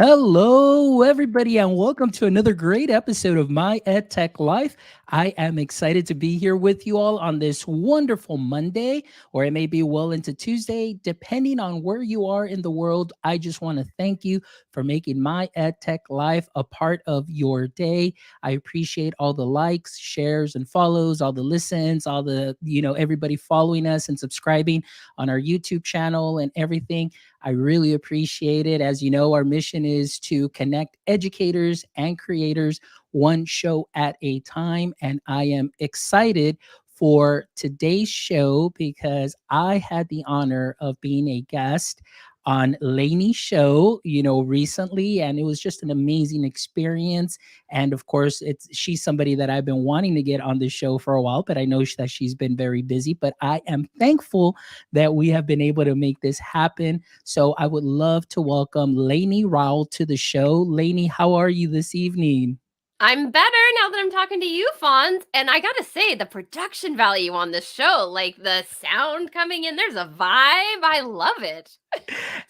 Hello, everybody, and welcome to another great episode of My EdTech Life. I am excited to be here with you all on this wonderful Monday, or it may be well into Tuesday, depending on where you are in the world. I just want to thank you for making My EdTech Life a part of your day. I appreciate all the likes, shares, and follows, all the listens, all everybody following us and subscribing on our YouTube channel and everything. I really appreciate it. As you know, our mission is to connect educators and creators one show at a time. And I am excited for today's show because I had the honor of being a guest on Lainie's show, recently, and it was just an amazing experience. And of course, she's somebody that I've been wanting to get on the show for a while, but I know that she's been very busy. But I am thankful that we have been able to make this happen. So I would love to welcome Lainie Rowell to the show. Lainie, how are you this evening? I'm better now that I'm talking to you, Fonz. And I gotta say, the production value on this show, like the sound coming in, there's a vibe. I love it.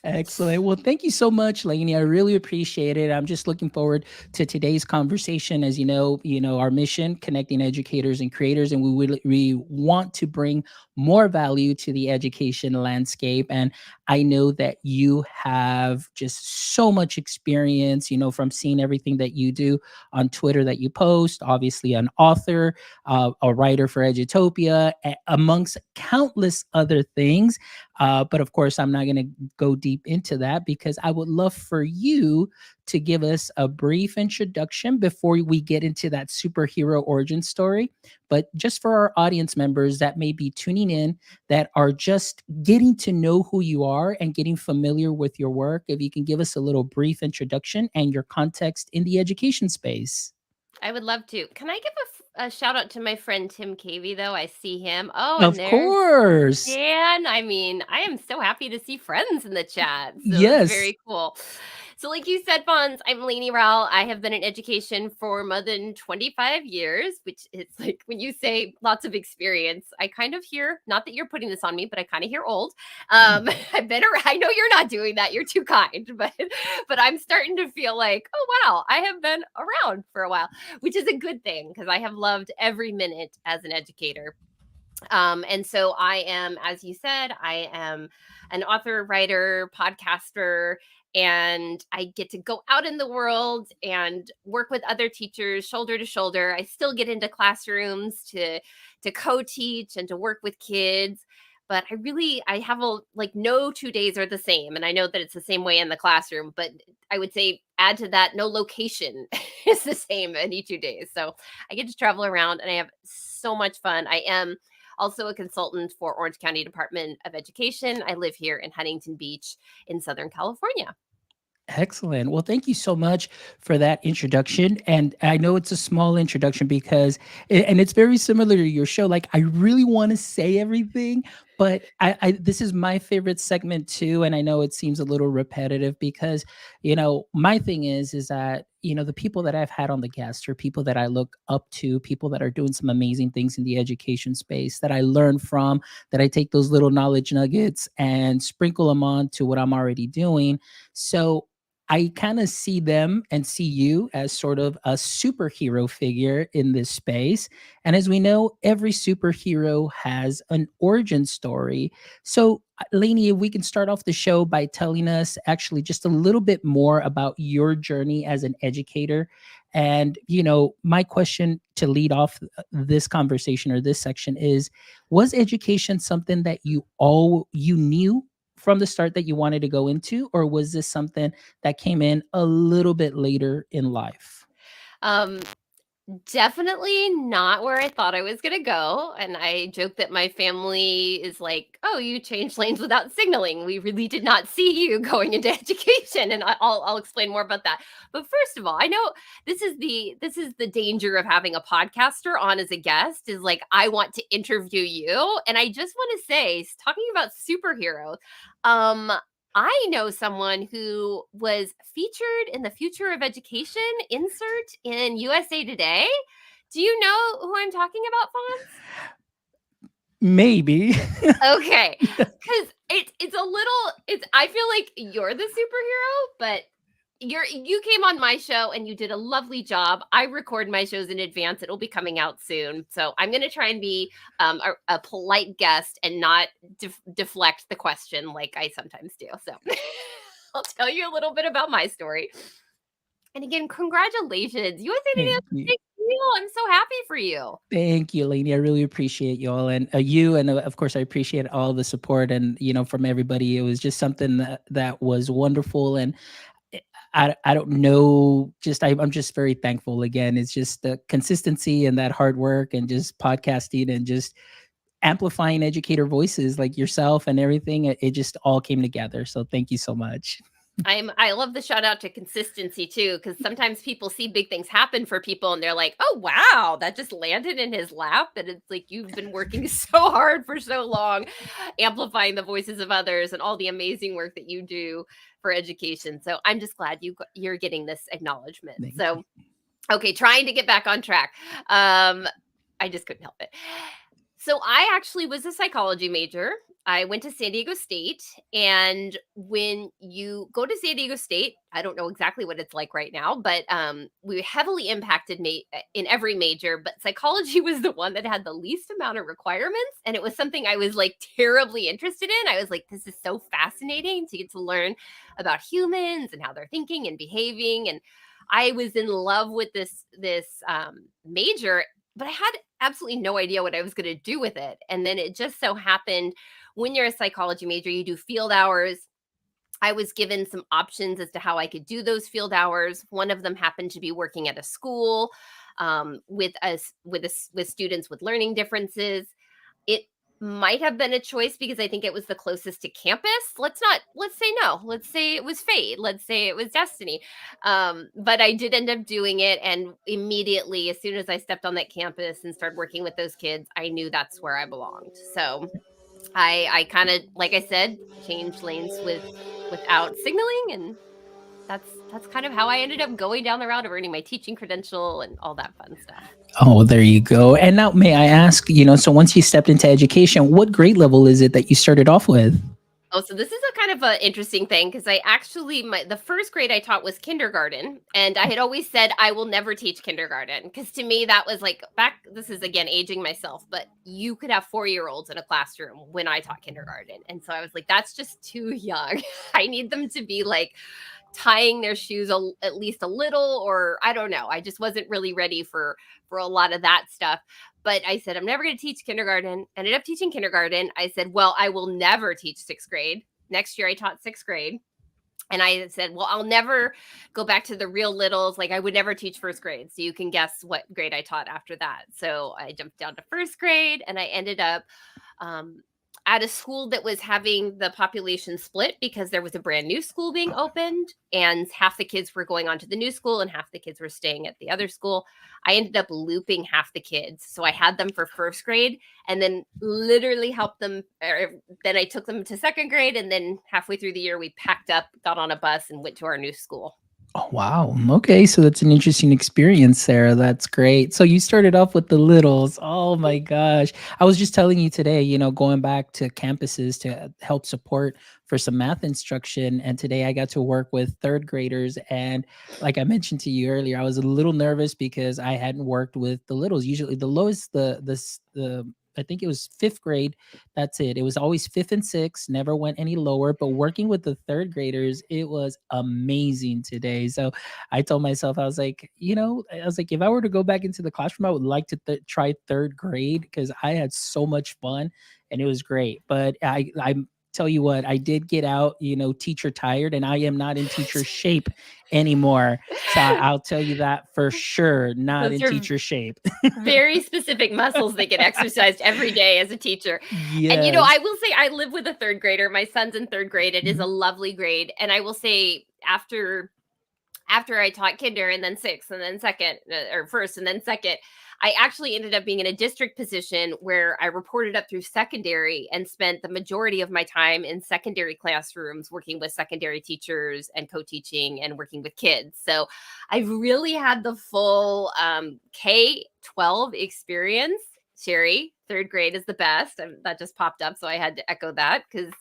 Excellent. Well, thank you so much, Lainey. I really appreciate it. I'm just looking forward to today's conversation. As you know, our mission connecting educators and creators, and we want to bring more value to the education landscape. And I know that you have just so much experience, from seeing everything that you do on Twitter that you post. Obviously, an author, a writer for Edutopia, amongst countless other things. But of course, I'm not going to go deep into that because I would love for you to give us a brief introduction before we get into that superhero origin story. But just for our audience members that may be tuning in, that are just getting to know who you are and getting familiar with your work, if you can give us a little brief introduction and your context in the education space. I would love to. Can I give a shout out to my friend Tim Cavey, though? I see him. Oh, and Of there's course. Dan. I mean, I am so happy to see friends in the chat. So that's Yes. very cool. So, like you said, Fonz, I'm Lainie Rowell. I have been in education for more than 25 years, which is like when you say lots of experience, I kind of hear, not that you're putting this on me, but I kind of hear old. I've been around, I know you're not doing that. You're too kind, but I'm starting to feel like, oh, wow, I have been around for a while, which is a good thing because I have loved every minute as an educator. And so I am, as you said, I am an author, writer, podcaster, and I get to go out in the world and work with other teachers shoulder to shoulder. I still get into classrooms to co-teach and to work with kids. But I have like no 2 days are the same. And I know that it's the same way in the classroom, but I would say add to that, no location is the same any 2 days. So I get to travel around and I have so much fun. I am also a consultant for Orange County Department of Education. I live here in Huntington Beach in Southern California. Excellent. Well, thank you so much for that introduction. And I know it's a small introduction because, and it's very similar to your show. Like, I really want to say everything, but this is my favorite segment too. And I know it seems a little repetitive because, my thing is that, the people that I've had on the guest are people that I look up to, people that are doing some amazing things in the education space that I learn from, that I take those little knowledge nuggets and sprinkle them on to what I'm already doing. So I kind of see them and see you as sort of a superhero figure in this space. And as we know, every superhero has an origin story. So, Lainey, if we can start off the show by telling us actually just a little bit more about your journey as an educator. And, my question to lead off this conversation or this section is, was education something that you knew from the start that you wanted to go into, or was this something that came in a little bit later in life? Um, Definitely not where I thought I was gonna go, and I joke that my family is like, "Oh, you changed lanes without signaling. We really did not see you going into education," and I'll explain more about that. But first of all, I know this is the danger of having a podcaster on as a guest is like I want to interview you, and I just want to say, talking about superheroes, um, I know someone who was featured in the Future of Education insert in USA Today. Do you know who I'm talking about, Fonz? Maybe. Okay, because it's a little it's I feel like you're the superhero, but You came on my show and you did a lovely job. I record my shows in advance. It'll be coming out soon. So I'm going to try and be a polite guest and not deflect the question like I sometimes do. So I'll tell you a little bit about my story. And again, congratulations. USA Today Thank is a you. big deal. I'm so happy for you. Thank you, Lainey. I really appreciate you all, and you, and of course, I appreciate all the support and from everybody. It was just something that was wonderful, and eh, I don't know, just I'm just very thankful. Again, it's just the consistency and that hard work, and just podcasting, and just amplifying educator voices like yourself and everything. It just all came together. So thank you so much. I love the shout out to consistency too, because sometimes people see big things happen for people and they're like, oh wow, that just landed in his lap. And it's like you've been working so hard for so long, amplifying the voices of others and all the amazing work that you do for education. So I'm just glad you're getting this acknowledgement. Thank you. So okay, trying to get back on track. I just couldn't help it. So I actually was a psychology major. I went to San Diego State. And when you go to San Diego State, I don't know exactly what it's like right now, but we heavily impacted in every major. But psychology was the one that had the least amount of requirements. And it was something I was like terribly interested in. I was like, this is so fascinating to get to learn about humans and how they're thinking and behaving. And I was in love with this major, but I had absolutely no idea what I was going to do with it. And then it just so happened when you're a psychology major, you do field hours. I was given some options as to how I could do those field hours. One of them happened to be working at a school with students with learning differences. It might have been a choice because I think it was the closest to campus. Let's say no. Let's say it was fate. Let's say it was destiny. But I did end up doing it. And immediately, as soon as I stepped on that campus and started working with those kids, I knew that's where I belonged. So I kind of, like I said, changed lanes without signaling. And that's kind of how I ended up going down the route of earning my teaching credential and all that fun stuff. Oh, there you go. And now, may I ask, so once you stepped into education, what grade level is it that you started off with? Oh, so this is a kind of an interesting thing because I actually the first grade I taught was kindergarten, and I had always said I will never teach kindergarten because to me that was like back. This is again aging myself, but you could have 4-year-olds in a classroom when I taught kindergarten, and so I was like, that's just too young. I need them to be like tying their shoes at least a little, or I don't know. I just wasn't really ready for a lot of that stuff. But I said, I'm never going to teach kindergarten. Ended up teaching kindergarten. I said, well, I will never teach sixth grade. Next year, I taught sixth grade. And I said, well, I'll never go back to the real littles. Like I would never teach first grade. So you can guess what grade I taught after that. So I jumped down to first grade and I ended up um, at a school that was having the population split because there was a brand new school being opened and half the kids were going on to the new school and half the kids were staying at the other school. I ended up looping half the kids. So I had them for first grade and then literally helped them. Then I took them to second grade. And then halfway through the year, we packed up, got on a bus, and went to our new school. Oh, wow. Okay, so that's an interesting experience, Sarah. That's great. So you started off with the littles. Oh my gosh. I was just telling you today, going back to campuses to help support for some math instruction. And today I got to work with third graders. And like I mentioned to you earlier, I was a little nervous because I hadn't worked with the littles. Usually the lowest, the I think it was fifth grade. That's it. It was always fifth and sixth, never went any lower. But working with the third graders, it was amazing today. So I told myself, I was like, if I were to go back into the classroom, I would like to try third grade because I had so much fun and it was great. But I tell you what, I did get out, teacher tired, and I am not in teacher shape anymore. So I'll tell you that for sure, not Those in are teacher shape. very specific muscles that get exercised every day as a teacher. And Yes. I will say I live with a third grader. My son's in third grade. It is a Mhm. lovely grade. And I will say after I taught kinder and then sixth and then second or first and then second, I actually ended up being in a district position where I reported up through secondary and spent the majority of my time in secondary classrooms working with secondary teachers and co-teaching and working with kids. So I've really had the full K-12 experience. Sherry, third grade is the best. That just popped up, so I had to echo that because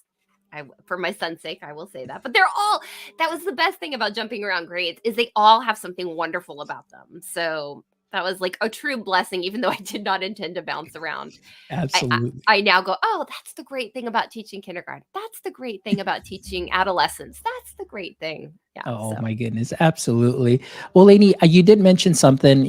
For my son's sake, I will say that. But they're all that was the best thing about jumping around grades is they all have something wonderful about them. So that was like a true blessing, even though I did not intend to bounce around. I, I Absolutely. I now go, oh, that's the great thing about teaching kindergarten. That's the great thing about teaching adolescents. That's the great thing. Yeah. Oh So my goodness, absolutely. Well, Lainey, you did mention something,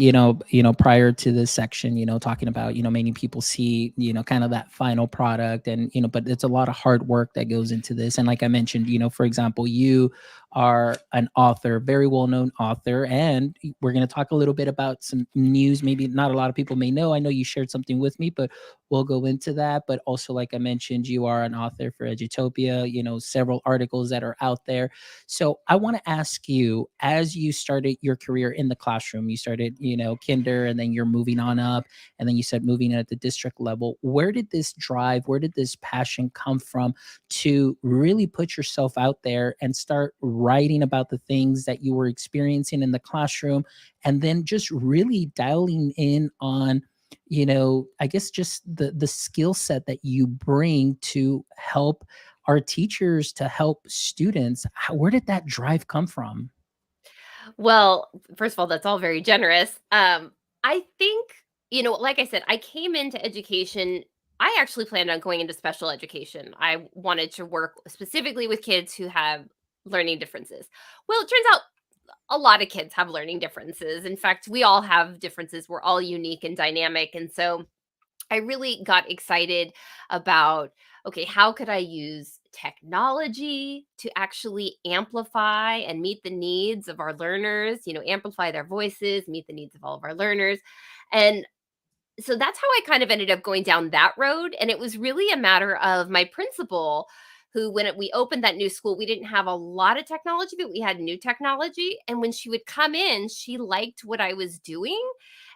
prior to this section, talking about, many people see, kind of that final product and, but it's a lot of hard work that goes into this. And like I mentioned, for example, you are an author, very well-known author, and we're going to talk a little bit about some news. Maybe not a lot of people may know. I know you shared something with me, but we'll go into that. But also, like I mentioned, you are an author for Edutopia, several articles that are out there. So I want to ask you, as you started your career in the classroom, you started, kinder, and then you're moving on up, and then you said moving at the district level. Where did this drive, where did this passion come from to really put yourself out there and start writing about the things that you were experiencing in the classroom, and then just really dialing in on I guess just the skill set that you bring to help our teachers, to help students? Where did that drive come from? well, first of all, that's all very generous. I think, like I said, I came into education. I actually planned on going into special education. I wanted to work specifically with kids who have learning differences. Well, it turns out a lot of kids have learning differences. In fact, we all have differences. We're all unique and dynamic. And so I really got excited about, okay, how could I use technology to actually amplify and meet the needs of our learners, amplify their voices, meet the needs of all of our learners. And so that's how I kind of ended up going down that road. And it was really a matter of my principal, who, when we opened that new school, we didn't have a lot of technology, but we had new technology. And when she would come in, she liked what I was doing.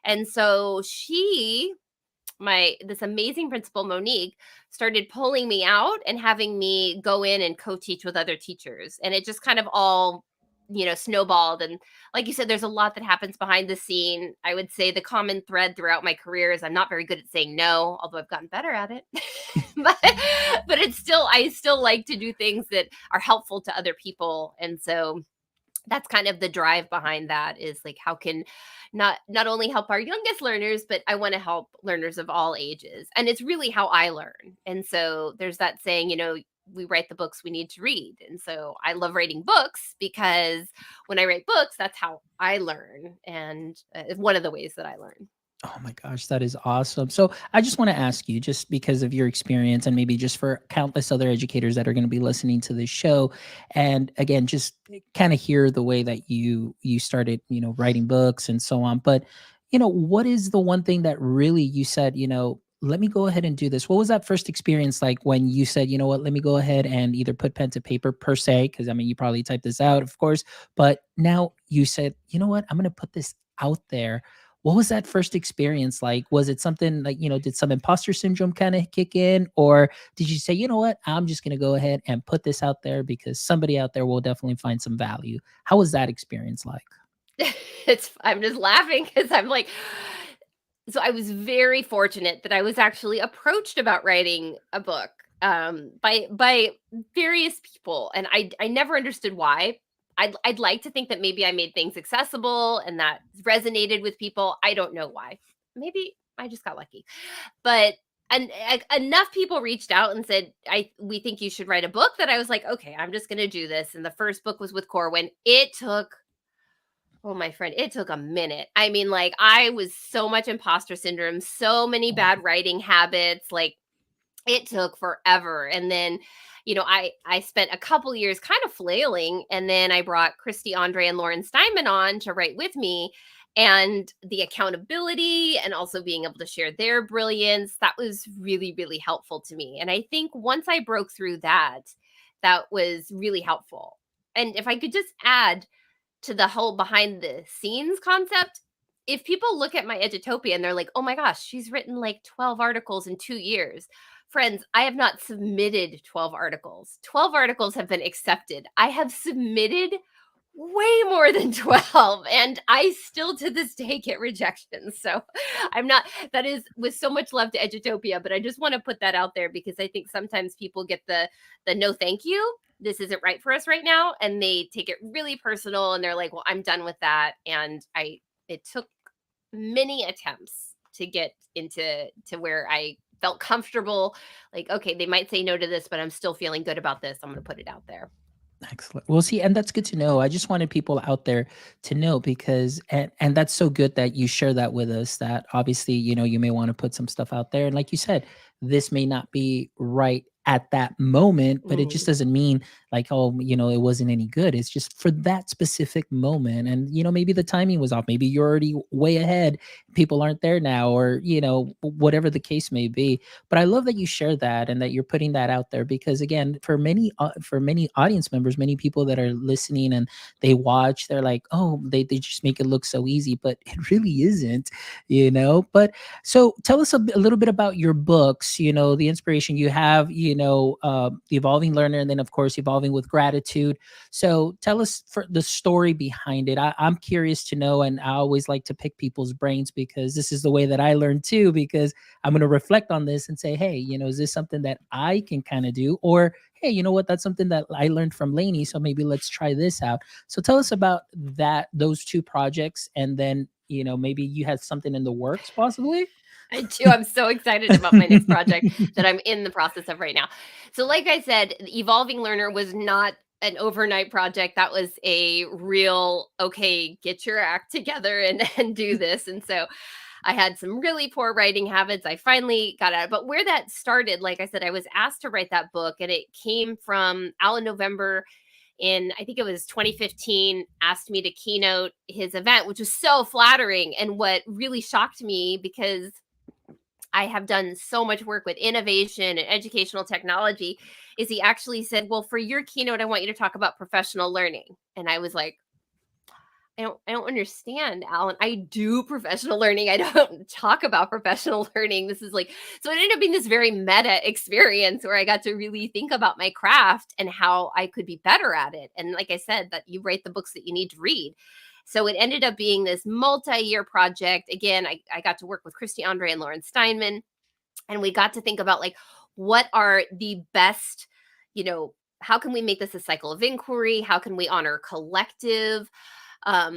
And so this amazing principal, Monique, started pulling me out and having me go in and co-teach with other teachers, and it just kind of all snowballed. And like you said, there's a lot that happens behind the scene. I would say the common thread throughout my career is I'm not very good at saying no, although I've gotten better at it. but I still like to do things that are helpful to other people. And so that's kind of the drive behind that, is like, how can not only help our youngest learners, but I want to help learners of all ages. And it's really how I learn. And so there's that saying, we write the books we need to read. And so I love writing books because when I write books, that's how I learn, and it's one of the ways that I learn. Oh my gosh, that is awesome. So I just want to ask you, just because of your experience, and maybe just for countless other educators that are going to be listening to this show, and again, just kind of hear the way that you started, writing books and so on. But what is the one thing that really you said, let me go ahead and do this? What was that first experience like when you said, you know what, let me go ahead and either put pen to paper per se, because I mean, you probably typed this out, of course, but now you said, you know what, I'm going to put this out there. What was that first experience like? Was it something like, did some imposter syndrome kind of kick in? Or did you say, you know what, I'm just going to go ahead and put this out there because somebody out there will definitely find some value? How was that experience like? I'm just laughing because I'm like, so I was very fortunate that I was actually approached about writing a book, by various people, and I never understood why. I'd like to think that maybe I made things accessible and that resonated with people. I don't know why. Maybe I just got lucky. But enough people reached out and said, we think you should write a book, that I was like, okay, I'm just going to do this. And the first book was with Corwin. It took, oh, my friend, it took a minute. I mean, like, I was so much imposter syndrome, so many Oh, bad writing habits. Like, it took forever. And then, I spent a couple years kind of flailing. And then I brought Christy Andre and Lauren Steinman on to write with me. And the accountability and also being able to share their brilliance, that was really, really helpful to me. And I think once I broke through that, that was really helpful. And if I could just add to the whole behind the scenes concept, if people look at my Edutopia and they're like, oh my gosh, she's written like 12 articles in 2 years. Friends, I have not submitted 12 articles. 12 articles have been accepted. I have submitted way more than 12, and I still to this day get rejections. So I'm not, that is with so much love to Edutopia, but I just want to put that out there because I think sometimes people get the no thank you, this isn't right for us right now, and they take it really personal and they're like, well, I'm done with that. And I it took many attempts to get into to where I felt comfortable, like, okay, they might say no to this, but I'm still feeling good about this, I'm going to put it out there. Excellent. Well, see, and that's good to know. I just wanted people out there to know because and that's so good that you share that with us that obviously, you may want to put some stuff out there and like you said, this may not be right at that moment, but it just Mm. doesn't mean like oh, it wasn't any good. It's just for that specific moment and maybe the timing was off. Maybe you're already way ahead. People aren't there now or, whatever the case may be, but I love that you share that and that you're putting that out there because again, for many audience members, many people that are listening and they watch, they're like, oh, they just make it look so easy, but it really isn't. But so tell us a little bit about your books. The inspiration you have. The Evolving Learner, and then of course Evolving with Gratitude. So tell us for the story behind it. I'm curious to know, and I always like to pick people's brains because this is the way that I learn too. Because I'm going to reflect on this and say, hey, is this something that I can kind of do? Or, hey, you know what? That's something that I learned from Lainey. So maybe let's try this out. So tell us about those two projects. And then, maybe you had something in the works possibly. I do. I'm so excited about my next project that I'm in the process of right now. So, like I said, Evolving Learner was not an overnight project. That was a real, okay, get your act together and, and do this. And so I had some really poor writing habits. I finally got out. But where that started, like I said, I was asked to write that book, and it came from Alan November in, I think it was 2015, asked me to keynote his event, which was so flattering. And what really shocked me, because I have done so much work with innovation and educational technology, is he actually said, well, for your keynote, I want you to talk about professional learning. And I was like, I don't understand, Alan. I do professional learning. I don't talk about professional learning. This is like, so it ended up being this very meta experience where I got to really think about my craft and how I could be better at it. And like I said, that you write the books that you need to read. So it ended up being this multi-year project. Again, I got to work with Christy Andre and Lauren Steinman, and we got to think about like, what are the best, you know, how can we make this a cycle of inquiry? How can we honor collective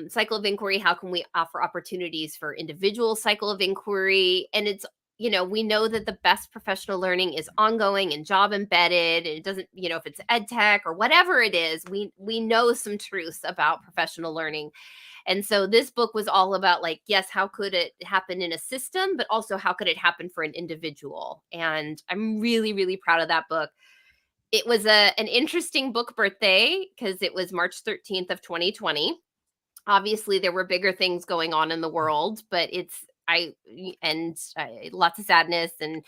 cycle of inquiry? How can we offer opportunities for individual cycle of inquiry? And it's, we know that the best professional learning is ongoing and job embedded. And it doesn't, if it's ed tech or whatever it is, we know some truths about professional learning. And so this book was all about like, yes, how could it happen in a system, but also how could it happen for an individual? And I'm really, really proud of that book. It was an interesting book birthday because it was March 13th of 2020. Obviously there were bigger things going on in the world, but lots of sadness, and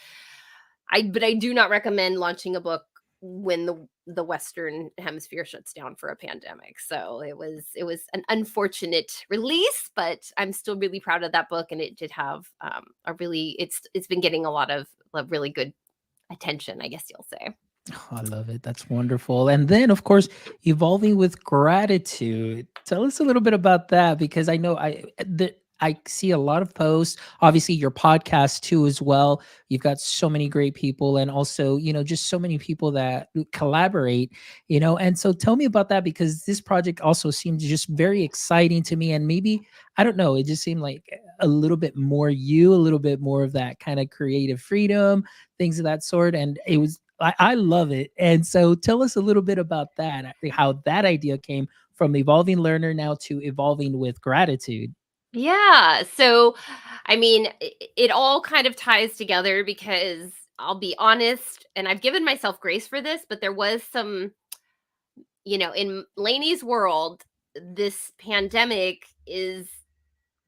I do not recommend launching a book when the western hemisphere shuts down for a pandemic. So it was an unfortunate release, but I'm still really proud of that book, and it did have a really, it's been getting a lot of really good attention, I guess you'll say. Oh, I love it. That's wonderful. And then, of course, evolving with gratitude. Tell us a little bit about that because I know I see a lot of posts. Obviously, your podcast too, as well. You've got so many great people, and also, just so many people that collaborate. And so, tell me about that because this project also seemed just very exciting to me. And maybe I don't know, it just seemed like a little bit more you, a little bit more of that kind of creative freedom, things of that sort. And it was I love it. And so tell us a little bit about that, how that idea came from evolving learner now to evolving with gratitude. Yeah. So, I mean, it all kind of ties together because I'll be honest, and I've given myself grace for this, but there was some, in Lainey's world, this pandemic is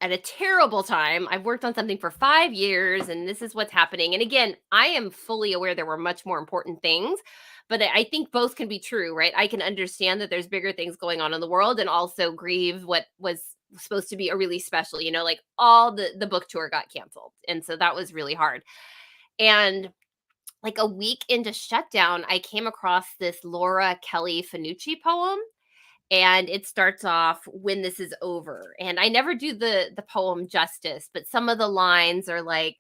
at a terrible time. I've worked on something for 5 years and this is what's happening. And again, I am fully aware there were much more important things, but I think both can be true, right? I can understand that there's bigger things going on in the world and also grieve what was supposed to be a really special, like all the book tour got canceled. And so that was really hard. And like a week into shutdown, I came across this Laura Kelly Fanucci poem, and it starts off, when this is over. And I never do the poem justice, but some of the lines are like,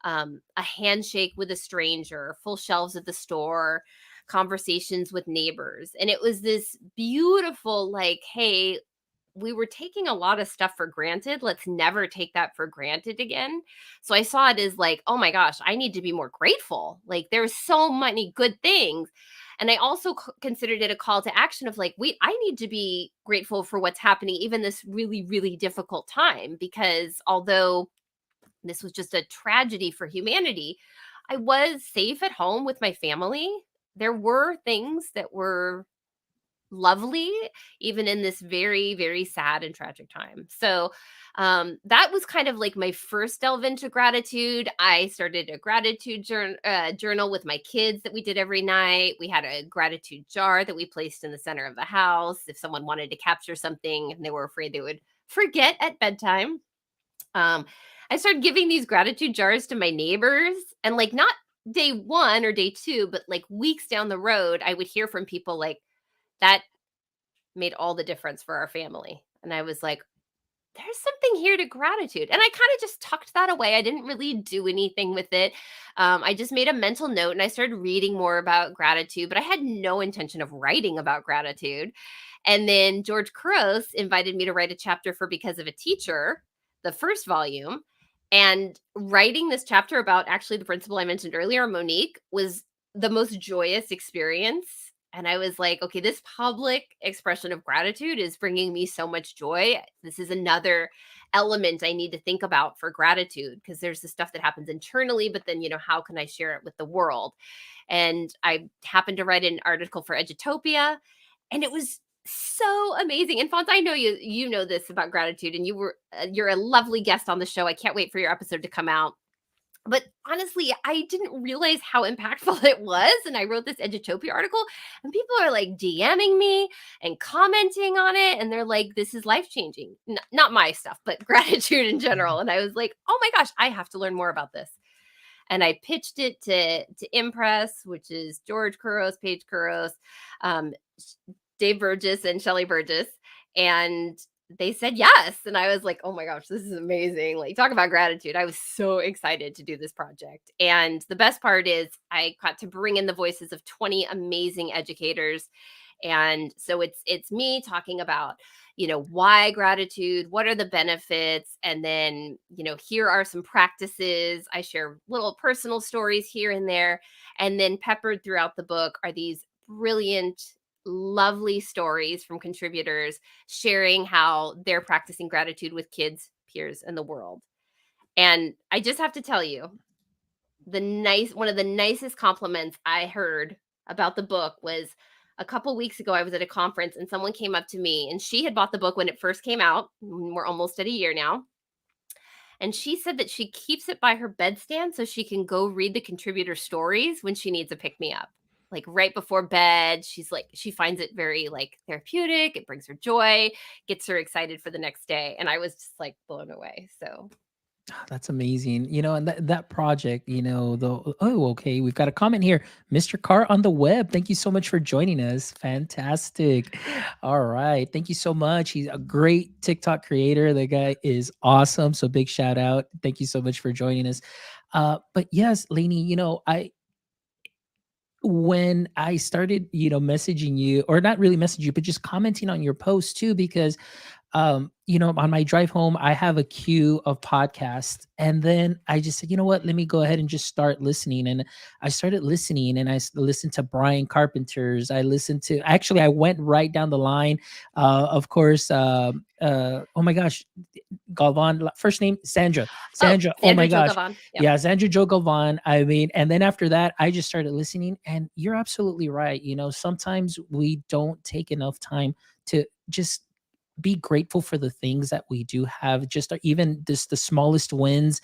a handshake with a stranger, full shelves at the store, conversations with neighbors. And it was this beautiful, like, hey, we were taking a lot of stuff for granted. Let's never take that for granted again. So I saw it as like, oh my gosh, I need to be more grateful. Like, there's so many good things. And I also considered it a call to action of like, wait, I need to be grateful for what's happening, even this really, really difficult time. Because although this was just a tragedy for humanity, I was safe at home with my family. There were things that were lovely, even in this very, very sad and tragic time. So that was kind of like my first delve into gratitude. I started a gratitude journal with my kids that we did every night. We had a gratitude jar that we placed in the center of the house if someone wanted to capture something and they were afraid they would forget at bedtime. um, I started giving these gratitude jars to my neighbors, and like not day one or day two, but like weeks down the road, I would hear from people like, that made all the difference for our family. And I was like, there's something here to gratitude. And I kind of just tucked that away. I didn't really do anything with it. I just made a mental note and I started reading more about gratitude, but I had no intention of writing about gratitude. And then George Couros invited me to write a chapter for Because of a Teacher, the first volume. And writing this chapter about actually the principal I mentioned earlier, Monique, was the most joyous experience. And I was like, okay, this public expression of gratitude is bringing me so much joy. This is another element I need to think about for gratitude, because there's the stuff that happens internally, but then, how can I share it with the world? And I happened to write an article for Edutopia, and it was so amazing. And Fonz, I know you know this about gratitude, and you're a lovely guest on the show. I can't wait for your episode to come out. But honestly, I didn't realize how impactful it was. And I wrote this Edutopia article, and people are like DMing me and commenting on it. And they're like, this is life changing. Not my stuff, but gratitude in general. And I was like, oh my gosh, I have to learn more about this. And I pitched it to Impress, which is George Couros, Paige Couros, um, Dave Burgess, and Shelley Burgess. And they said yes. And I was like, oh my gosh, this is amazing. Like, talk about gratitude. I was so excited to do this project. And the best part is I got to bring in the voices of 20 amazing educators. And so it's me talking about, why gratitude, what are the benefits, and then, here are some practices. I share little personal stories here and there. And then peppered throughout the book are these brilliant, lovely stories from contributors sharing how they're practicing gratitude with kids, peers, and the world. And I just have to tell you, one of the nicest compliments I heard about the book was a couple weeks ago. I was at a conference and someone came up to me, and she had bought the book when it first came out. We're almost at a year now. And she said that she keeps it by her bedstand so she can go read the contributor stories when she needs a pick me up. Like right before bed, she finds it very like therapeutic. It brings her joy, gets her excited for the next day. And I was just like blown away. So That's amazing. And that project, okay, we've got a comment here. Mr. Carr on the web. Thank you so much for joining us. Fantastic. All right. Thank you so much. He's a great TikTok creator. The guy is awesome. So big shout out. Thank you so much for joining us. But yes, Lainey, when I started, messaging you, or not really messaging you, but just commenting on your post too, because on my drive home, I have a queue of podcasts. And then I just said, you know what, let me go ahead and just start listening. And I started listening, and listened to Brian Carpenter's. Actually, I went right down the line. Of course, oh my gosh, Galvan, first name Sandra. Sandra, oh Sandra my Jo gosh. Gavon. Yep. Yeah, Sandra Jo Galvan. I mean, and then after that, I just started listening. And you're absolutely right. Sometimes we don't take enough time to just be grateful for the things that we do have, just even this the smallest wins.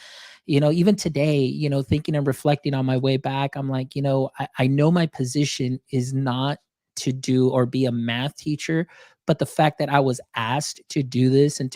Even today, thinking and reflecting on my way back, I'm like, I know my position is not to do or be a math teacher, but the fact that I was asked to do this and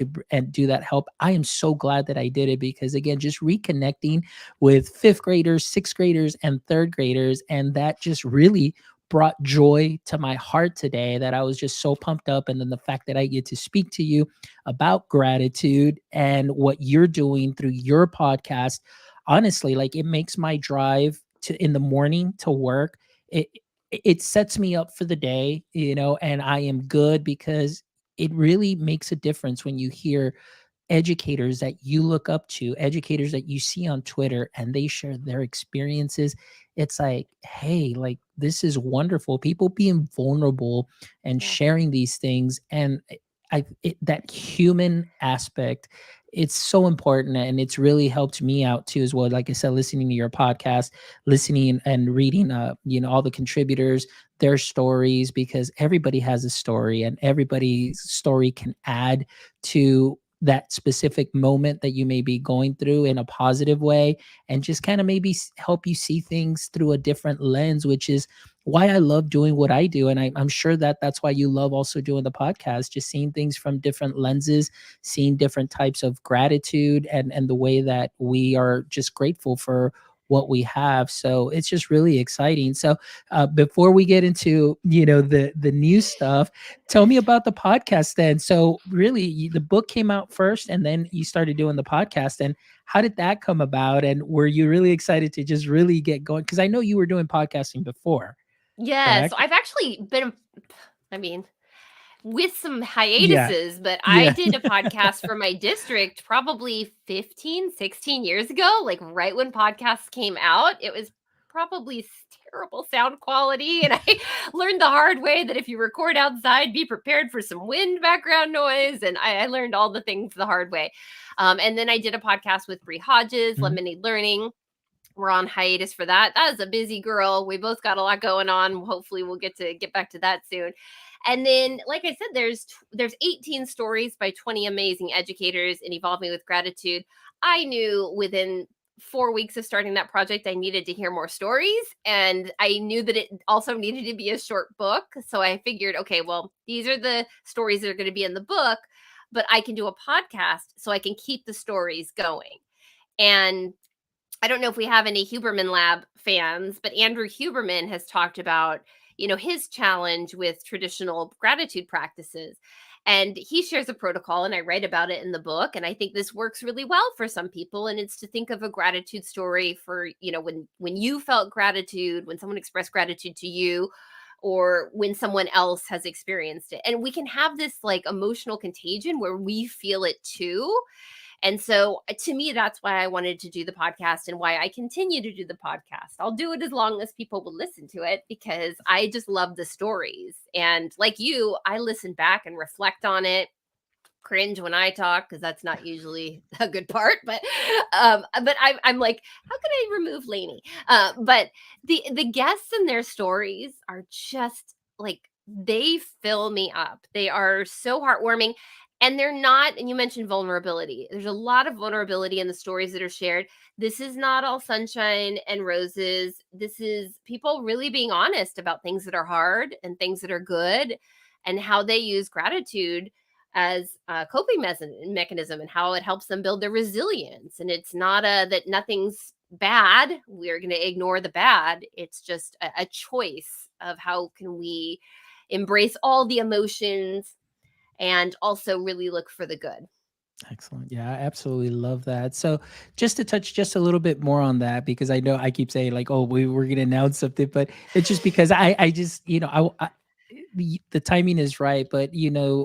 do that help, I am so glad that I did it, because again, just reconnecting with fifth graders, sixth graders, and third graders, and that just really brought joy to my heart today that I was just so pumped up. And then the fact that I get to speak to you about gratitude and what you're doing through your podcast, honestly, like it makes my drive to in the morning to work. It sets me up for the day, and I am good because it really makes a difference when you hear educators that you look up to, educators that you see on Twitter, and they share their experiences. It's like, hey, like this is wonderful. People being vulnerable and Yeah. sharing these things, and that human aspect, it's so important, and it's really helped me out too as well. Like I said, listening to your podcast, listening and reading, all the contributors, their stories, because everybody has a story, and everybody's story can add to that specific moment that you may be going through in a positive way, and just kind of maybe help you see things through a different lens, which is why I love doing what I do. And I'm sure that that's why you love also doing the podcast, just seeing things from different lenses, seeing different types of gratitude, and the way that we are just grateful for what we have. So it's just really exciting. So before we get into the new stuff, tell me about the podcast then. So really, the book came out first, and then you started doing the podcast. And how did that come about? And were you really excited to just really get going? Because I know you were doing podcasting before, Yeah, so correct? I've actually been, I mean, with some Yeah, hiatuses, but I yeah. did a podcast for my district probably 15, 16 years ago, like right when podcasts came out. It was probably terrible sound quality. And I learned the hard way that if you record outside, be prepared for some wind background noise. And I learned all the things the hard way. And then I did a podcast with Bree Hodges, Mhm. Lemonade Learning. We're on hiatus for that. That is a busy girl. We both got a lot going on. Hopefully we'll get back to that soon. And then, like I said, there's 18 stories by 20 amazing educators in Evolving with Gratitude. I knew within 4 weeks of starting that project, I needed to hear more stories. And I knew that it also needed to be a short book. So I figured, okay, well, these are the stories that are going to be in the book, but I can do a podcast so I can keep the stories going. And I don't know if we have any Huberman Lab fans, but Andrew Huberman has talked about, his challenge with traditional gratitude practices. And he shares a protocol, and I write about it in the book. And I think this works really well for some people. And it's to think of a gratitude story for, when you felt gratitude, when someone expressed gratitude to you, or when someone else has experienced it. And we can have this like emotional contagion where we feel it too. And so to me, that's why I wanted to do the podcast and why I continue to do the podcast. I'll do it as long as people will listen to it because I just love the stories. And like you, I listen back and reflect on it, cringe when I talk because that's not usually a good part. But I'm like, how can I remove Lainey? But the guests and their stories are just like they fill me up. They are so heartwarming. And they're not, and you mentioned vulnerability. There's a lot of vulnerability in the stories that are shared. This is not all sunshine and roses. This is people really being honest about things that are hard and things that are good and how they use gratitude as a coping mechanism and how it helps them build their resilience. And it's not that nothing's bad. We're going to ignore the bad. It's just a choice of how can we embrace all the emotions and also really look for the good. Excellent. Yeah, I absolutely love that. So, just to touch just a little bit more on that, because I know I keep saying like, "Oh, we're going to announce something," but it's just because I just the timing is right. But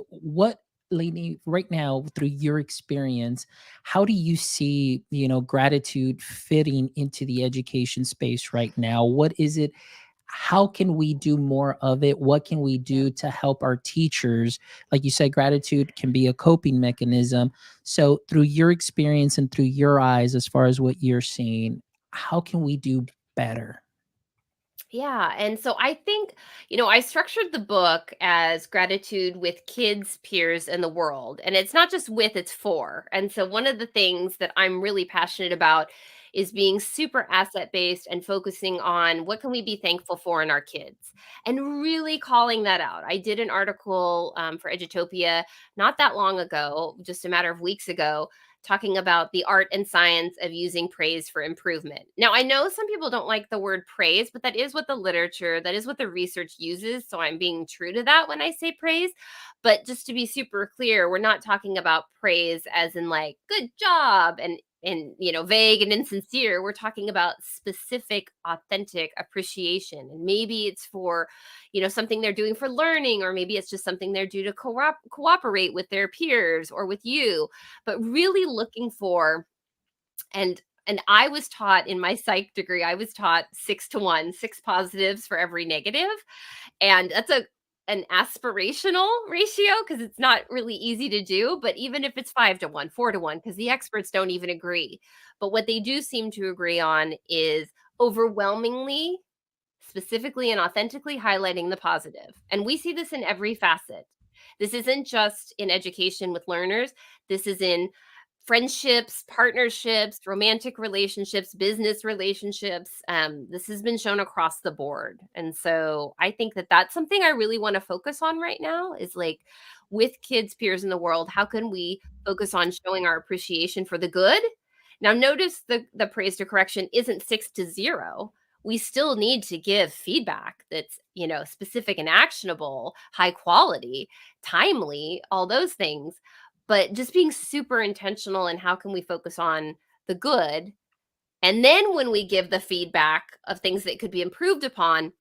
what, Lainey, right now through your experience, how do you see gratitude fitting into the education space right now? What is it? How can we do more of it? What can we Yeah. do to help our teachers? Like you said, gratitude can be a coping mechanism. So, through your experience and through your eyes, as far as what you're seeing, how can we do better? Yeah. And so I think, I structured the book as gratitude with kids, peers, and the world. And it's not just with, it's for. And so one of the things that I'm really passionate about is being super asset based and focusing on what can we be thankful for in our kids and really calling that out. I did an article for Edutopia not that long ago, just a matter of weeks ago, talking about the art and science of using praise for improvement. Now, I know some people don't like the word praise, but that is what the literature, that is what the research uses. So I'm being true to that when I say praise. But just to be super clear, we're not talking about praise as in like good job and vague and insincere. We're talking about specific authentic appreciation, and maybe it's for something they're doing for learning, or maybe it's just something they're due to cooperate with their peers or with you, but really looking for. And I was taught in my psych degree, I was taught 6 to 1, 6 positives for every negative. And that's an aspirational ratio because it's not really easy to do. But even if it's 5 to 1, 4 to 1, because the experts don't even agree. But what they do seem to agree on is overwhelmingly, specifically and authentically highlighting the positive. And we see this in every facet. This isn't just in education with learners, this is in friendships, partnerships, romantic relationships, business relationships. This has been shown across the board. And so I think that that's something I really want to focus on right now is like with kids, peers in the world, how can we focus on showing our appreciation for the good? Now, notice the praise to correction isn't 6 to 0. We still need to give feedback that's, specific and actionable, high quality, timely, all those things, but just being super intentional in how can we focus on the good. And then when we give the feedback of things that could be improved upon,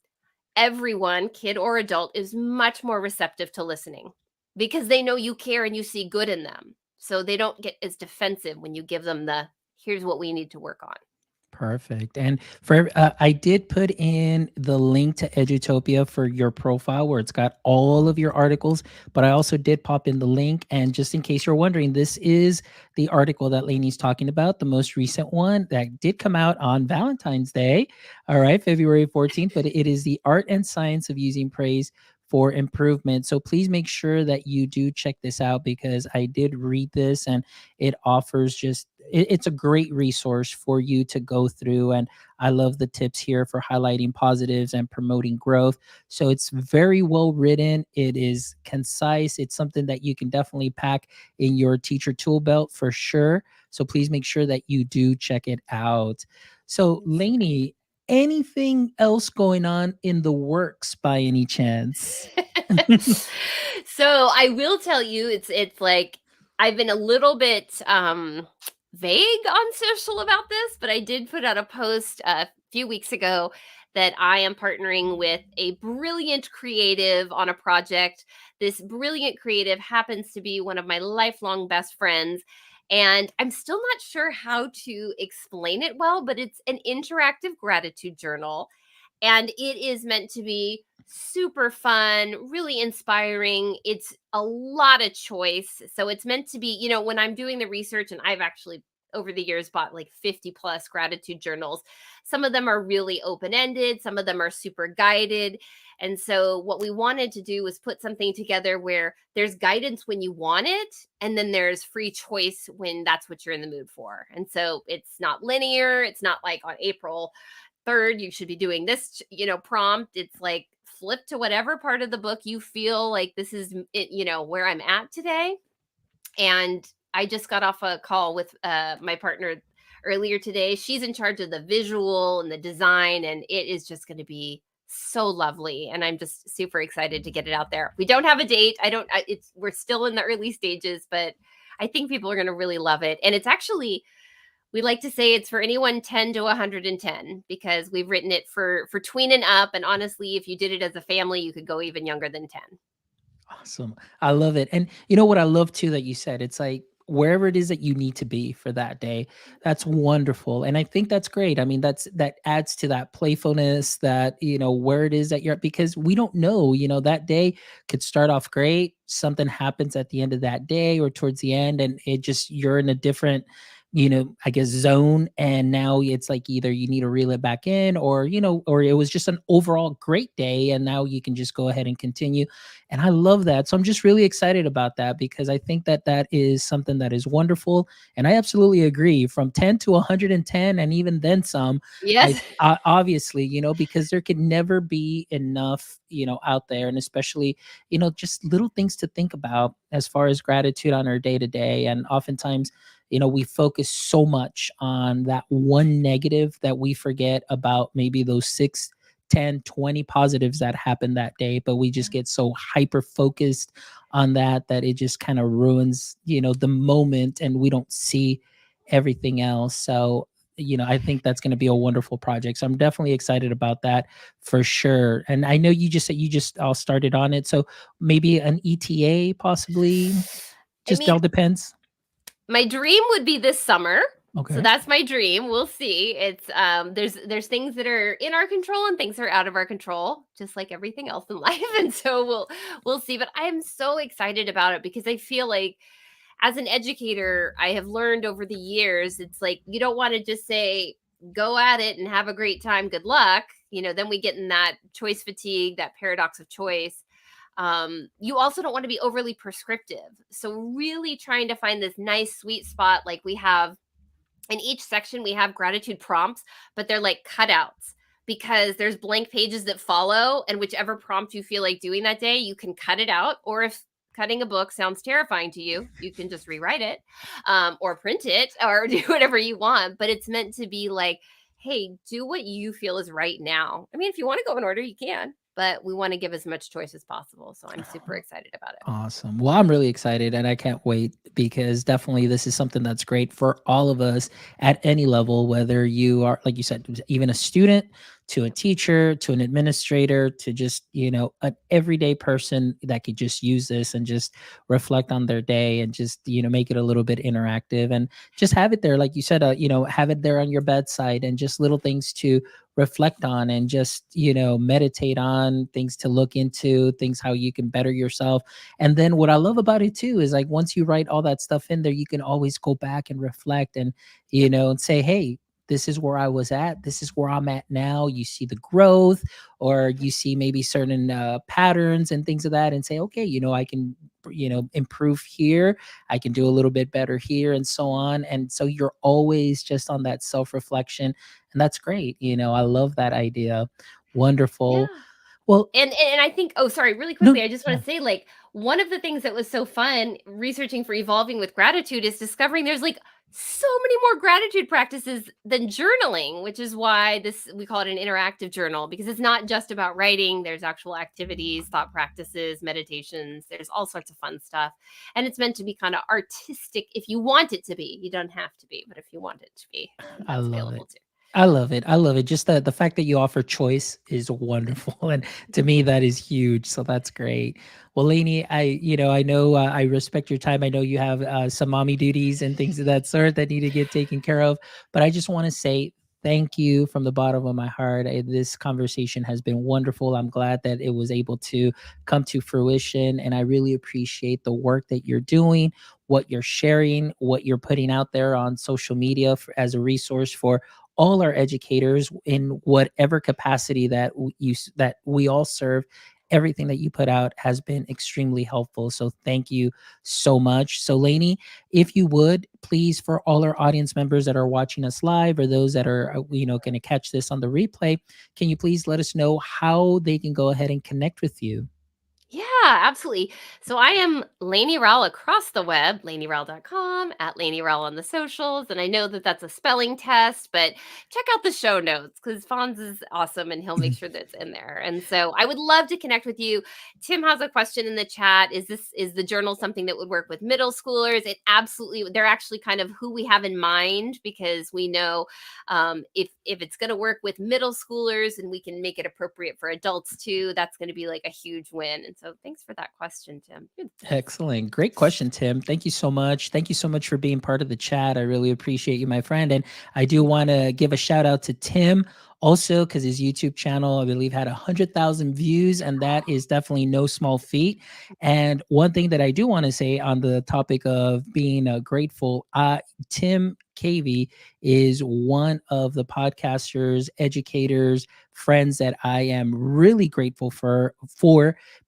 everyone, kid or adult, is much more receptive to listening because they know you care and you see good in them. So they don't get as defensive when you give them the here's what we need to work on. Perfect. And for I did put in the link to Edutopia for your profile where it's got all of your articles, but I also did pop in the link. And just in case you're wondering, this is the article that Lainie's talking about, the most recent one that did come out on Valentine's Day. All right, February 14th. But it is the art and science of using praise for improvement. So please make sure that you do check this out because I did read this and it offers just it's a great resource for you to go through. And I love the tips here for highlighting positives and promoting growth. So it's very well written, it is concise, it's something that you can definitely pack in your teacher tool belt for sure. So please make sure that you do check it out. So Lainey, anything else going on in the works by any chance? So I will tell you, it's like I've been a little bit vague on social about this, but I did put out a post a few weeks ago that I am partnering with a brilliant creative on a project. This brilliant creative happens to be one of my lifelong best friends. And I'm still not sure how to explain it well, but it's an interactive gratitude journal. And it is meant to be super fun, really inspiring. It's a lot of choice. So it's meant to be, when I'm doing the research, and I've actually over the years bought like 50 plus gratitude journals. Some of them are really open ended, some of them are super guided. And so, what we wanted to do was put something together where there's guidance when you want it, and then there's free choice when that's what you're in the mood for. And so, it's not linear. It's not like on April 3rd, you should be doing this, prompt. It's like flip to whatever part of the book you feel like this is it, where I'm at today. And I just got off a call with my partner earlier today. She's in charge of the visual and the design, and it is just going to be so lovely. And I'm just super excited to get it out there. We don't have a date. We're still in the early stages, but I think people are going to really love it. And it's actually, we like to say it's for anyone 10 to 110 because we've written it for tween and up. And honestly, if you did it as a family, you could go even younger than 10. Awesome. I love it. And you know what I love too that you said, it's like wherever it is that you need to be for that day, that's wonderful. And I think that's great. I mean, that adds to that playfulness that, where it is that you're because we don't know, that day could start off great. Something happens at the end of that day or towards the end, and it just you're in a different I guess zone. And now it's like either you need to reel it back in or it was just an overall great day and now you can just go ahead and continue. And I love that. So I'm just really excited about that because I think that that is something that is wonderful. And I absolutely agree from 10 to 110 and even then some. Yes. I obviously, because there could never be enough, out there. And especially, just little things to think about as far as gratitude on our day to day. And oftentimes, we focus so much on that one negative that we forget about maybe those 6, 10, 20 positives that happened that day, but we just get so hyper focused on that it just kind of ruins, the moment, and we don't see everything else. So, I think that's going to be a wonderful project. So I'm definitely excited about that for sure. And I know you just said you just all started on it. So maybe an ETA possibly. I Just mean, all depends. my dream would be this summer. So Okay. that's my dream. We'll see. It's there's things that are in our control and things that are out of our control, just like everything else in life. And so we'll see. But I am so excited about it because I feel like as an educator, I have learned over the years, it's like you don't want to just say, go at it and have a great time, good luck. Then we get in that choice fatigue, that paradox of choice. You also don't want to be overly prescriptive. So, really trying to find this nice sweet spot. Like we have in each section, we have gratitude prompts, but they're like cutouts because there's blank pages that follow. And whichever prompt you feel like doing that day, you can cut it out. Or if cutting a book sounds terrifying to you, you can just rewrite it or print it or do whatever you want. But it's meant to be like, hey, do what you feel is right now. I mean, if you want to go in order, you can, but we want to give as much choice as possible. So I'm super excited about it. Awesome. Well, I'm really excited and I can't wait because definitely this is something that's great for all of us at any level, whether you are, like you said, even a student to a teacher to an administrator to just, an everyday person that could just use this and just reflect on their day and just, make it a little bit interactive and just have it there. Like you said, have it there on your bedside and just little things to reflect on and just, meditate on, things to look into, things how you can better yourself. And then what I love about it too is like once you write all that stuff in there, you can always go back and reflect and, Yep. and say, hey, this is where I was at. This is where I'm at now. You see the growth, or you see maybe certain patterns and things of that, and say, okay, I can, improve here. I can do a little bit better here, and so on. And so you're always just on that self reflection, and that's great. I love that idea. Wonderful. Yeah. Well, And I think, oh, sorry, really no, quickly, I just want yeah, to say, like, one of the things that was so fun researching for evolving with gratitude is discovering there's like so many more gratitude practices than journaling, which is why this we call it an interactive journal, because it's not just about writing. There's actual activities, thought practices, meditations. There's all sorts of fun stuff, and it's meant to be kind of artistic if you want it to be. You don't have to be, but if you want it to be, I that's love available it. too. I love it. I love it. Just the fact that you offer choice is wonderful, and to me that is huge. So that's great. Well, Lainey, I know I respect your time. I know you have some mommy duties and things of that sort that need to get taken care of. But I just want to say thank you from the bottom of my heart. This conversation has been wonderful. I'm glad that it was able to come to fruition, and I really appreciate the work that you're doing, what you're sharing, what you're putting out there on social media as a resource for all our educators in whatever capacity that we all serve. Everything that you put out has been extremely helpful, so thank you so much. So Lainey, if you would please, for all our audience members that are watching us live or those that are going to catch this on the replay, can you please let us know how they can go ahead and connect with you? Yeah, absolutely. So I am Lainie Rowell across the web, lainierawl.com, at Lainie Rowell on the socials. And I know that that's a spelling test, but check out the show notes because Fonz is awesome and he'll make sure that it's in there. And so I would love to connect with you. Tim has a question in the chat. Is the journal something that would work with middle schoolers? It absolutely, they're actually kind of who we have in mind because we know if it's going to work with middle schoolers and we can make it appropriate for adults too, that's going to be like a huge win. And so thanks for that question, Tim. Good. Excellent. Great question, Tim. Thank you so much. Thank you so much for being part of the chat. I really appreciate you, my friend. And I do want to give a shout out to Tim also because his YouTube channel, I believe, had 100,000 views, and that is definitely no small feat. And one thing that I do want to say on the topic of being grateful, Tim Cavey is one of the podcasters, educators, friends that I am really grateful for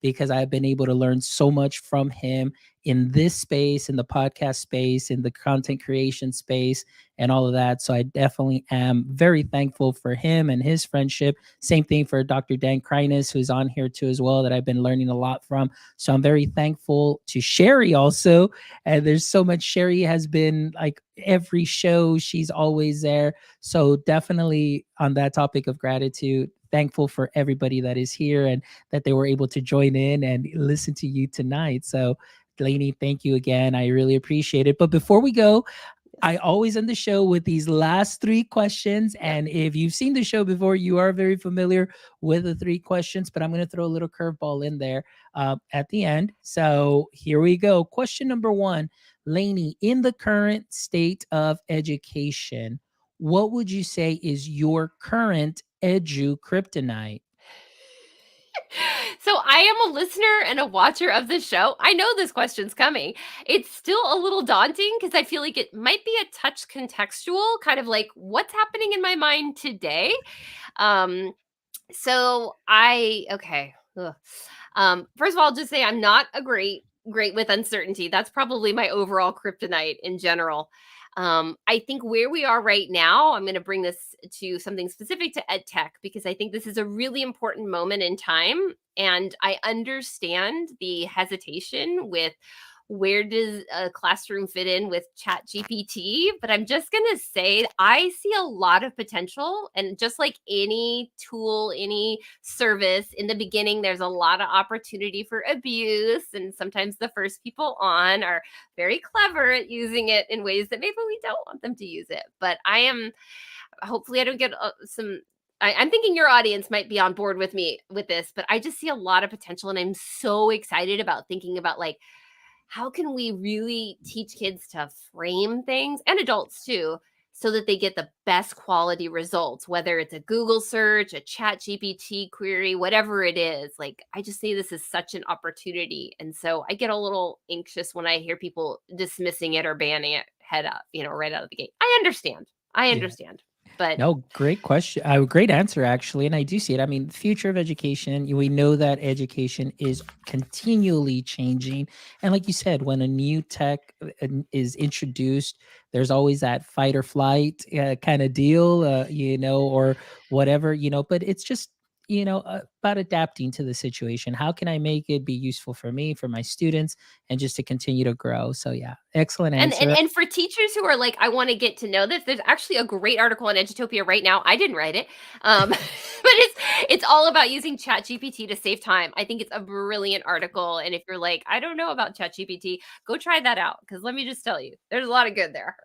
because I've been able to learn so much from him in this space, in the podcast space, in the content creation space, and all of that. So I definitely am very thankful for him and his friendship. Same thing for Dr. Dan Kreines, who's on here too as well, that I've been learning a lot from. So I'm very thankful to Sherry also. And there's so much Sherry has been like every show she's always there. So definitely on that topic of gratitude, thankful for everybody that is here and that they were able to join in and listen to you tonight. So Lainey, thank you again. I really appreciate it. But before we go, I Yes. always end the show with these last three questions. Yep. And if you've seen the show before, you are very familiar with the three questions, but I'm going to throw a little curveball in there at the end. So here we go. Question number one, Lainey, in the current state of education, what would you say is your current edu kryptonite? So I am a listener and a watcher of the show. I know this question's coming. It's still a little daunting because I feel like it might be a touch contextual, kind of like what's happening in my mind today. Um, so I okay. Ugh. First of all, I'll just say I'm not a great with uncertainty. That's probably my overall kryptonite in general. I think where we are right now, I'm going to bring this to something specific to ed tech because I think this is a really important moment in time. And I understand the hesitation with where does a classroom fit in with chat gpt, but I'm just going to say I see a lot of potential, and just like any tool, any service, in the beginning there's a lot of opportunity for abuse, and sometimes the first people on are very clever at using it in ways that maybe we don't want them to use it. But I am, hopefully I don't get some, I'm thinking your audience might be on board with me with this, but I just see a lot of potential, and I'm so excited about thinking about like how can we really teach kids to frame things, and adults too, so that they get the best quality results, whether it's a Google search, a chat GPT query, whatever it is. Like I just see this as such an opportunity, and so I get a little anxious when I hear people dismissing it or banning it head up, right out of the gate. I Yeah. understand, but No, great question. Great answer, actually. And I do see it. I mean, future of education, we know that education is continually changing. And like you said, when a new tech is introduced, there's always that fight or flight kind of deal, or whatever, but it's just, about adapting to the situation. How can I make it be useful for me, for my students, and just to continue to grow? So, yeah, excellent And and answer. and for teachers who are like, "I wanna get to know this," there's actually a great article on Edutopia right now. I didn't write it, but it's all about using ChatGPT to save time. I think it's a brilliant article, and if you're like, "I don't know about ChatGPT," go try that out, because let me just tell you, there's a lot of good there.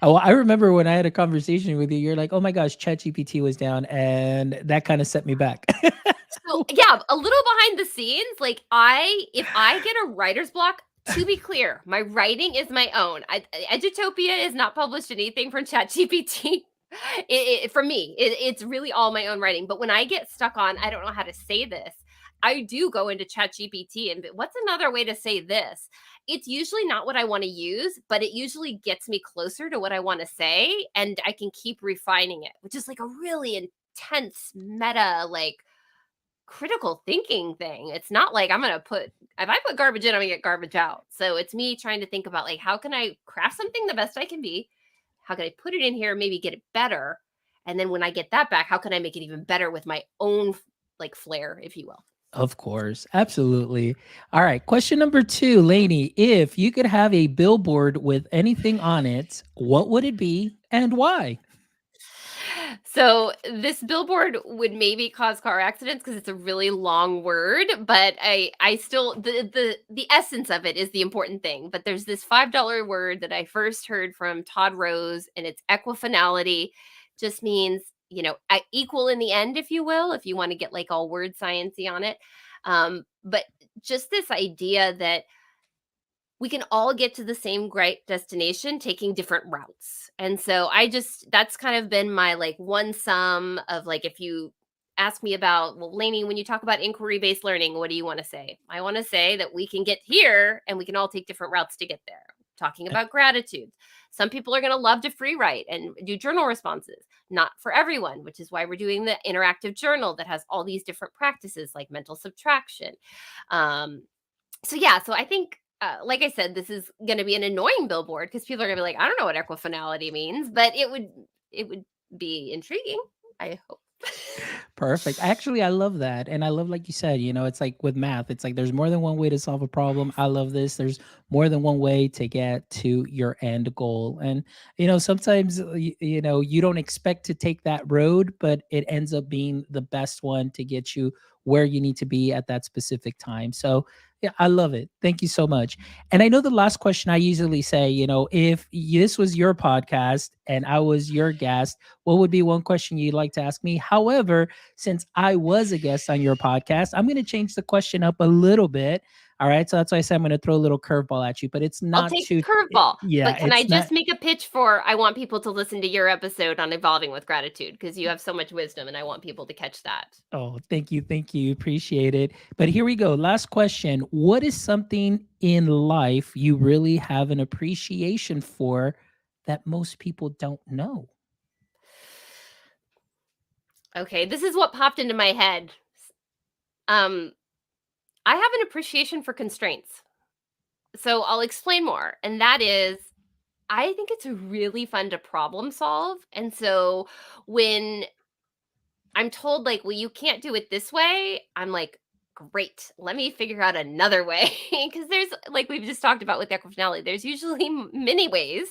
Oh, I remember when I had a conversation with you, you're like, "Oh my gosh, ChatGPT was down," and that kinda set me back. So, yeah, a little behind the scenes, like, if I get a writer's block, to be clear, my writing is my own. Edutopia is not published anything from ChatGPT. For me, it's really all my own writing. But when I get stuck on, I don't know how to say this, I do go into ChatGPT and what's another way to say this? It's usually not what I want to use, but it usually gets me closer to what I want to say, and I can keep refining it, which is like a really intense meta, like critical thinking thing. It's not like I'm gonna put if I put garbage in, I'm gonna get garbage out. So it's me trying to think about like how can I craft something the best I can be? How can I put it in here, maybe get it better? And then when I get that back, how can I make it even better with my own like flair, if you will? Of course, absolutely. All right, question number 2, Lainey, if you could have a billboard with anything on it, what would it be and why? So this billboard would maybe cause car accidents because it's a really long word, but I still the essence of it is the important thing. But there's this $5 word that I first heard from Todd Rose, and it's equifinality. Just means equal in the end, if you will, if you want to get like all word sciencey on it. But just this idea that we can all get to the same great destination taking different routes. And so that's kind of been my like one sum of like, if you ask me about, well, Lainey, when you talk about inquiry based learning, what do you want to say? I want to say that we can get here and we can all take different routes to get there. Talking Uh, about gratitude. Some people are going to love to free write and do journal responses. Not for everyone, which is why we're doing the interactive journal that has all these different practices like mental subtraction. So yeah, so I think like I said, this is going to be an annoying billboard because people are going to be like, I don't know what equifinality means, but it would be intriguing. I hope. Perfect. Actually, I love that. And I love, like you said, it's like with math, it's like there's more than one way to solve a problem. Yes. I love this. There's more than one way to get to your end goal. And, sometimes, you don't expect to take that road, but it ends up being the best one to get you where you need to be at that specific time. So, yeah, I love it. Thank you so much. And I know the last question I usually say, if this was your podcast and I was your guest, what would be one question you'd like to ask me? However, since I was a guest on your podcast, I'm going to change the question up a little bit. All right. So that's why I said I'm going to throw a little curveball at you, but it's I'll not take the too, curveball. yeah, But can I it's not. just make a pitch for I want people to listen to your episode on evolving with gratitude because you have so much wisdom and I want people to catch that. Oh, thank you. Thank you. Appreciate it. But here we go. Last question. What is something in life you really have an appreciation for that most people don't know? Okay, this is what popped into my head. Um, I have an appreciation for constraints. So I'll explain more. And that is, I think it's really fun to problem solve. And so when I'm told, like, well, you can't do it this way, I'm like, great, let me figure out another way. Because there's, like, we've just talked about with equifinality, there's usually many ways.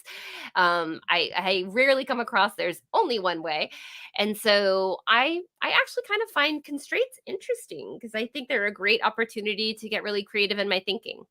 I rarely come across there's only one way. And so I actually kind of find constraints interesting because I think they're a great opportunity to get really creative in my thinking.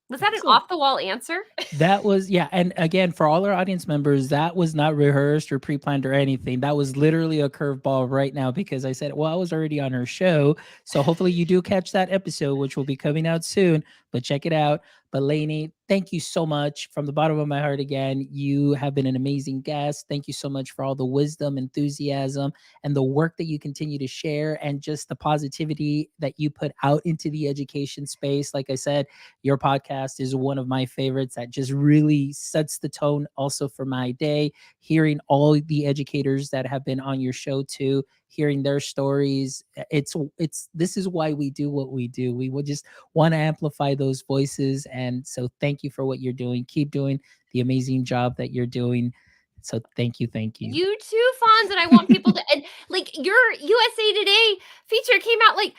Was that an Excellent. off the wall answer? That was, yeah, and again, for all our audience members, that was not rehearsed or pre-planned or anything. That was literally a curveball right now because I said, well, I was already on her show. So hopefully you do catch that episode, which will be coming out soon, but check it out. But Lainey, thank you so much from the bottom of my heart again. You have been an amazing guest. Thank you so much for all the wisdom, enthusiasm, and the work that you continue to share and just the positivity that you put out into the education space. Like I said, your podcast is one of my favorites that just really sets the tone also for my day. Hearing all the educators that have been on your show too, hearing their stories, it's this is why we do what we do. We would just want to amplify those voices. And so thank you for what you're doing. Keep doing the amazing job that you're doing. So thank you, thank you. You too, Fonz, and I want people to and like your USA Today feature came out like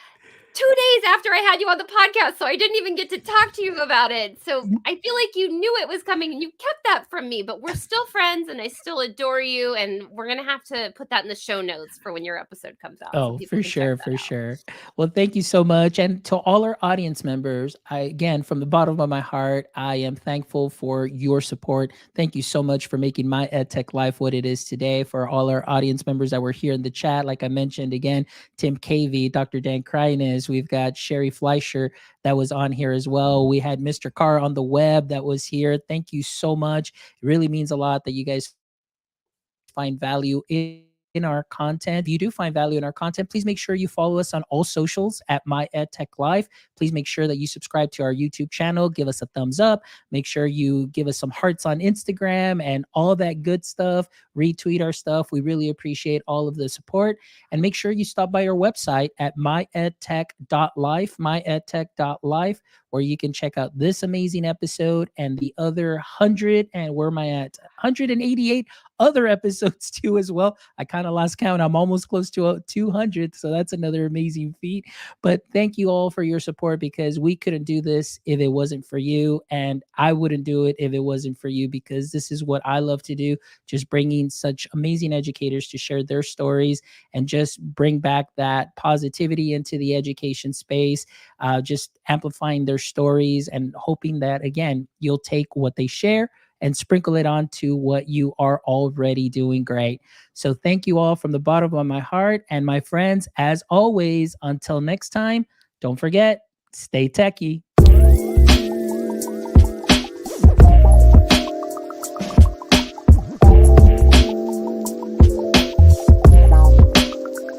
2 days after I had you on the podcast, so I didn't even get to talk to you about it. So I feel like you knew it was coming and you kept that from me, but we're still friends and I still adore you. And we're going to have to put that in the show notes for when your episode comes out so Oh, people for can check sure, that for out. sure. Well, thank you so much. And to all our audience members, I again, from the bottom of my heart, I am thankful for your support. Thank you so much for making my EdTech life what it is today. For all our audience members that were here in the chat, like I mentioned again, Tim Cavey, Dr. Dan Kreines, we've got Sherry Fleischer that was on here as well. We had Mr. Carr on the web that was here. Thank you so much. It really means a lot that you guys find value in our content. If you do find value in our content, please make sure you follow us on all socials at My EdTech Life. Please make sure that you subscribe to our YouTube channel, give us a thumbs up. Make sure you give us some hearts on Instagram and all that good stuff. Retweet our stuff. We really appreciate all of the support. And make sure you stop by our website at myedtech.life, myedtech.life, where you can check out this amazing episode and the other 100 and where am I at? 188 other episodes too as well. I kind of lost count. I'm almost close to 200, so that's another amazing feat. But thank you all for your support because we couldn't do this if it wasn't for you, and I wouldn't do it if it wasn't for you because this is what I love to do, just bringing such amazing educators to share their stories and just bring back that positivity into the education space, just amplifying their stories and hoping that, again, you'll take what they share and sprinkle it onto what you are already doing great. So thank you all from the bottom of my heart. And my friends, as always, until next time, don't forget, stay techie.